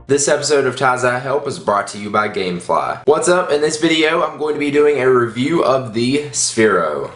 This episode of Ty's Eye Help is brought to you by Gamefly. What's up? In this video, I'm going to be doing a review of the Sphero.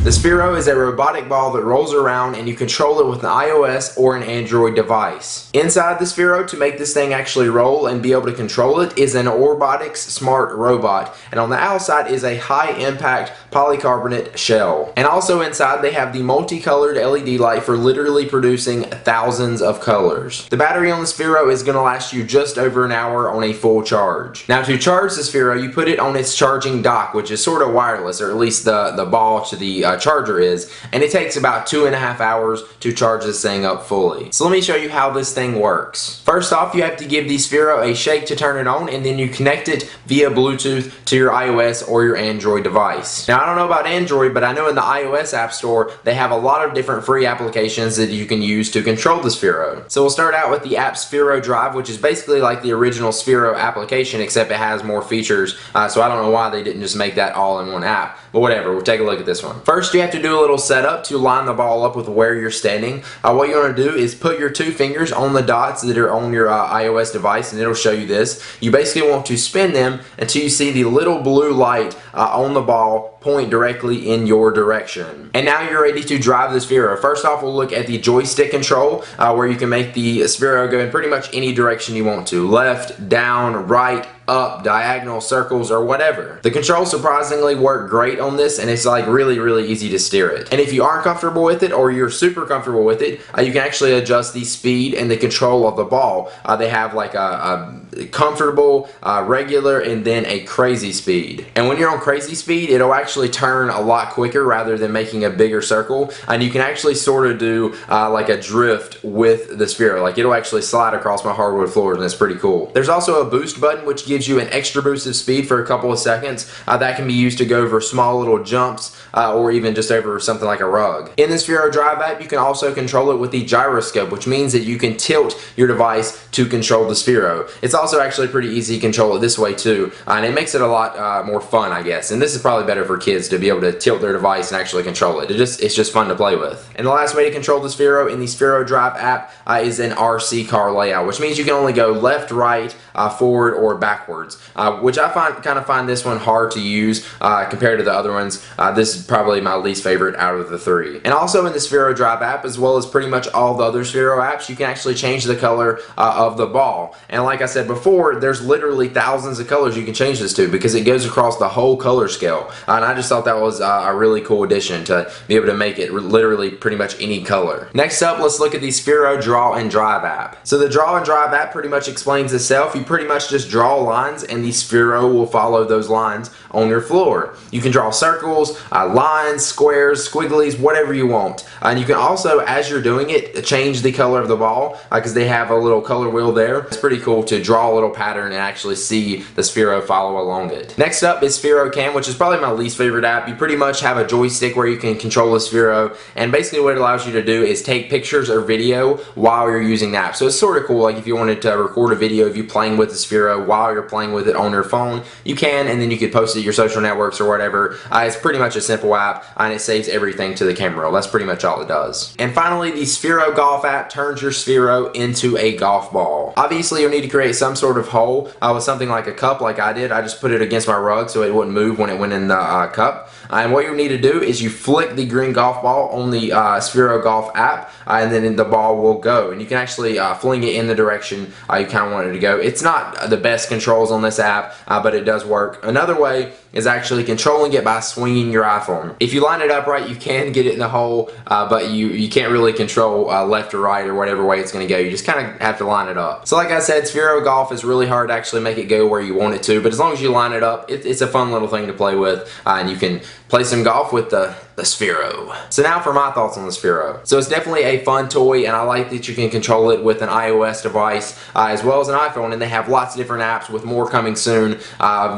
The Sphero is a robotic ball that rolls around and you control it with an iOS or an Android device. Inside the Sphero, to make this thing actually roll and be able to control it, is an Robotic smart robot, and on the outside is a high impact polycarbonate shell. And also inside they have the multicolored LED light for literally producing thousands of colors. The battery on the Sphero is going to last you just over an hour on a full charge. Now to charge the Sphero, you put it on its charging dock, which is sort of wireless, or at least the ball to the charger is, and it takes about 2.5 hours to charge this thing up fully. So let me show you how this thing works. First off, you have to give the Sphero a shake to turn it on, and then you connect it via Bluetooth to your iOS or your Android device. Now I don't know about Android, but I know in the iOS App Store they have a lot of different free applications that you can use to control the Sphero. So we'll start out with the app Sphero Drive, which is basically like the original Sphero application, except it has more features, so I don't know why they didn't just make that all in one app, but whatever, we'll take a look at this one. First, you have to do a little setup to line the ball up with where you're standing. What you want to do is put your two fingers on the dots that are on your iOS device, and it'll show you this. You basically want to spin them until you see the little blue light on the ball point directly in your direction. And now you're ready to drive the Sphero. First off, we'll look at the joystick control, where you can make the Sphero go in pretty much any direction you want to. Left, down, right, up, diagonal, circles, or whatever. The controls surprisingly work great on this, and it's like really easy to steer it. And if you aren't comfortable with it, or you're super comfortable with it, you can actually adjust the speed and the control of the ball. They have like a comfortable, regular, and then a crazy speed. And when you're on crazy speed, it'll actually turn a lot quicker rather than making a bigger circle, and you can actually sort of do like a drift with the Sphero. Like it'll actually slide across my hardwood floors, and it's pretty cool. There's also a boost button which gives you an extra boost of speed for a couple of seconds. That can be used to go over small little jumps or even just over something like a rug. In the Sphero Drive app, you can also control it with the gyroscope, which means that you can tilt your device to control the Sphero. It's also actually pretty easy to control it this way too, and it makes it a lot more fun, I guess. And this is probably better for kids to be able to tilt their device and actually control it. It's just fun to play with. And the last way to control the Sphero in the Sphero Drive app is an RC car layout, which means you can only go left, right, forward, or backwards, which I kind of find this one hard to use compared to the other ones. This is probably my least favorite out of the three. And also in the Sphero Drive app, as well as pretty much all the other Sphero apps, you can actually change the color of the ball. And like I said before, there's literally thousands of colors you can change this to, because it goes across the whole color scale. And I just thought that was a really cool addition to be able to make it literally pretty much any color. Next up, let's look at the Sphero Draw and Drive app. So the Draw and Drive app pretty much explains itself. You pretty much just draw lines, and the Sphero will follow those lines on your floor. You can draw circles, lines, squares, squigglies, whatever you want. And you can also, as you're doing it, change the color of the ball, because they have a little color wheel there. It's pretty cool to draw a little pattern and actually see the Sphero follow along it. Next up is Sphero Cam, which is probably my least favorite app. You pretty much have a joystick where you can control the Sphero, and basically what it allows you to do is take pictures or video while you're using the app. So it's sort of cool, like if you wanted to record a video of you playing with the Sphero while you're playing with it on your phone, you can, and then you could post it to your social networks or whatever. It's pretty much a simple app, and it saves everything to the camera roll. That's pretty much all it does. And finally, the Sphero Golf app turns your Sphero into a golf ball. Obviously, you'll need to create some sort of hole with something like a cup, like I did. I just put it against my rug so it wouldn't move when it went in the cup. And what you need to do is you flick the green golf ball on the Sphero Golf app, and then the ball will go. And you can actually fling it in the direction you kind of want it to go. It's not the best controls on this app, but it does work. Another way is actually controlling it by swinging your iPhone. If you line it up right, you can get it in the hole, but you can't really control left or right or whatever way it's going to go. You just kind of have to line it up. So like I said, Sphero Golf is really hard to actually make it go where you want it to, but as long as you line it up, it's a fun little thing to play with, and you can play some golf with the Sphero. So now for my thoughts on the Sphero. So it's definitely a fun toy, and I like that you can control it with an iOS device as well as an iPhone, and they have lots of different apps with more coming soon,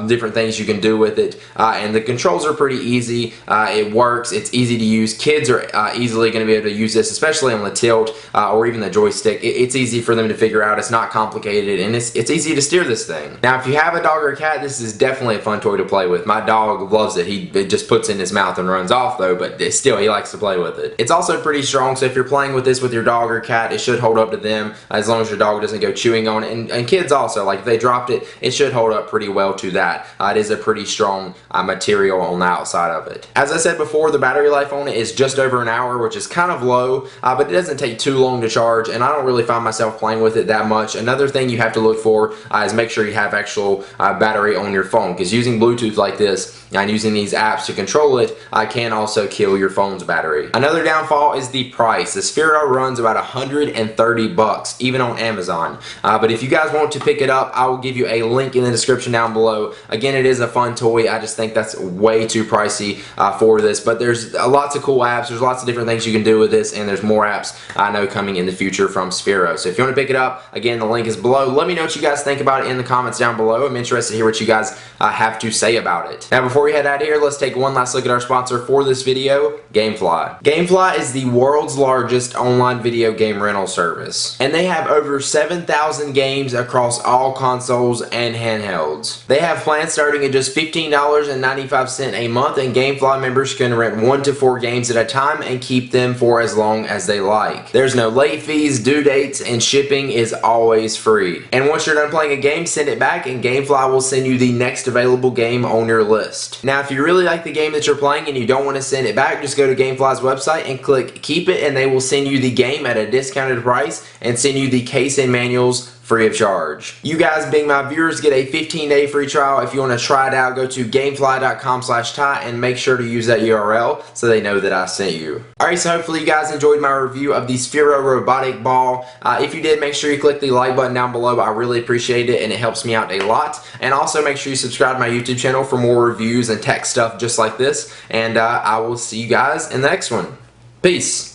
different things you can do with it, and the controls are pretty easy. It works, it's easy to use. Kids are easily going to be able to use this, especially on the tilt or even the joystick. It's easy for them to figure out. It's not complicated, and it's easy to steer this thing. Now if you have a dog or a cat, this is definitely a fun toy to play with. My dog loves it. He just puts puts in his mouth and runs off though, but still he likes to play with it. It's also pretty strong, so if you're playing with this with your dog or cat, it should hold up to them as long as your dog doesn't go chewing on it. And kids also, like if they dropped it, it should hold up pretty well to that. It is a pretty strong material on the outside of it. As I said before, the battery life on it is just over an hour, which is kind of low, but it doesn't take too long to charge, and I don't really find myself playing with it that much. Another thing you have to look for is make sure you have actual battery on your phone, because using Bluetooth like this and using these apps to control it can also kill your phone's battery. Another downfall is the price. The Sphero runs about $130 even on Amazon, but if you guys want to pick it up, I will give you a link in the description down below. Again, it is a fun toy. I just think that's way too pricey for this, but there's lots of cool apps. There's lots of different things you can do with this, and there's more apps I know coming in the future from Sphero. So if you want to pick it up, again, the link is below. Let me know what you guys think about it in the comments down below. I'm interested to hear what you guys have to say about it. Now, before we head out of here, let's take one last look at our sponsor for this video, Gamefly. Gamefly is the world's largest online video game rental service, and they have over 7,000 games across all consoles and handhelds. They have plans starting at just $15.95 a month, and Gamefly members can rent 1 to 4 games at a time and keep them for as long as they like. There's no late fees, due dates, and shipping is always free. And once you're done playing a game, send it back and Gamefly will send you the next available game on your list. Now, if you really like the game that you're playing and you don't want to send it back, just go to Gamefly's website and click Keep It, and they will send you the game at a discounted price and send you the case and manuals free of charge. You guys, being my viewers, get a 15-day free trial. If you want to try it out, go to gamefly.com/Ty and make sure to use that URL so they know that I sent you. Alright, so hopefully you guys enjoyed my review of the Sphero robotic ball. If you did, make sure you click the like button down below. I really appreciate it and it helps me out a lot. And also make sure you subscribe to my YouTube channel for more reviews and tech stuff just like this. And I will see you guys in the next one. Peace.